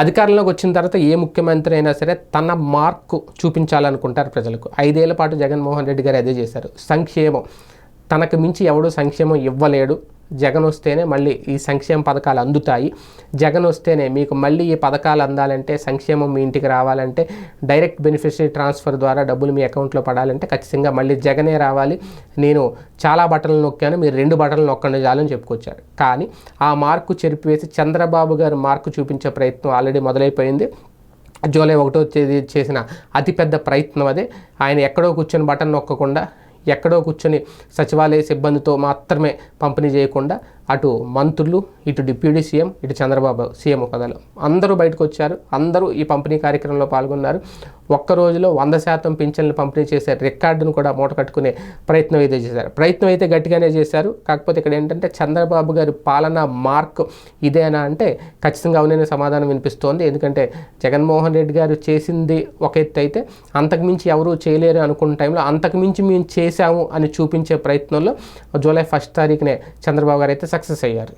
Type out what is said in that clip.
అధికారంలోకి వచ్చిన తర్వాత ఏ ముఖ్యమంత్రి అయినా సరే తన మార్కు చూపించాలనుకుంటారు ప్రజలకు. 5 ఏళ్ల పాటు జగన్మోహన్ రెడ్డి గారు అదే చేశారు. సంక్షేమం, తనకు మించి ఎవడూ సంక్షేమం ఇవ్వలేడు, జగన్ వస్తేనే మళ్ళీ ఈ సంక్షేమ పథకాలు అందుతాయి, జగన్ వస్తేనే మీకు మళ్ళీ ఈ పథకాలు అందాలంటే, సంక్షేమం మీ ఇంటికి రావాలంటే, డైరెక్ట్ బెనిఫిషరీ ట్రాన్స్ఫర్ ద్వారా డబ్బులు మీ అకౌంట్లో పడాలంటే ఖచ్చితంగా మళ్ళీ జగనే రావాలి, నేను చాలా బటన్లు నొక్కాను, మీరు 2 బటన్లు నొక్కండి చాలని చెప్పుకొచ్చారు. కానీ ఆ మార్కు చెరిపివేసి చంద్రబాబు గారు మార్కు చూపించే ప్రయత్నం ఆల్రెడీ మొదలైపోయింది. జూలై 1వ తేదీ చేసిన అతిపెద్ద ప్రయత్నం అదే. ఆయన ఎక్కడో కూర్చొని బటన్ నొక్కకుండా, ఎక్కడో కూర్చొని సచివాలయ సిబ్బందితో మాత్రమే పంపిణీ చేయకుండా అటు మంత్రులు, ఇటు డిప్యూటీ సీఎం, ఇటు చంద్రబాబు సీఎం పదాలు అందరూ బయటకు వచ్చారు. అందరూ ఈ పంపిణీ కార్యక్రమంలో పాల్గొన్నారు. ఒక్క రోజులో 100% పింఛన్లు పంపిణీ చేసే రికార్డును కూడా మూట కట్టుకునే ప్రయత్నం అయితే చేశారు. ప్రయత్నం అయితే గట్టిగానే చేశారు. కాకపోతే ఇక్కడ ఏంటంటే చంద్రబాబు గారి పాలన మార్క్ ఇదేనా అంటే ఖచ్చితంగా అవుననే సమాధానం వినిపిస్తోంది. ఎందుకంటే జగన్మోహన్ రెడ్డి గారు చేసింది ఒక ఎత్తు అయితే, అంతకుమించి ఎవరూ చేయలేరు అనుకున్న టైంలో అంతకుమించి మేము చేశాము అని చూపించే ప్రయత్నంలో జూలై 1వ తారీఖునే చంద్రబాబు గారు అయితే సక్సెస్ అయ్యారు.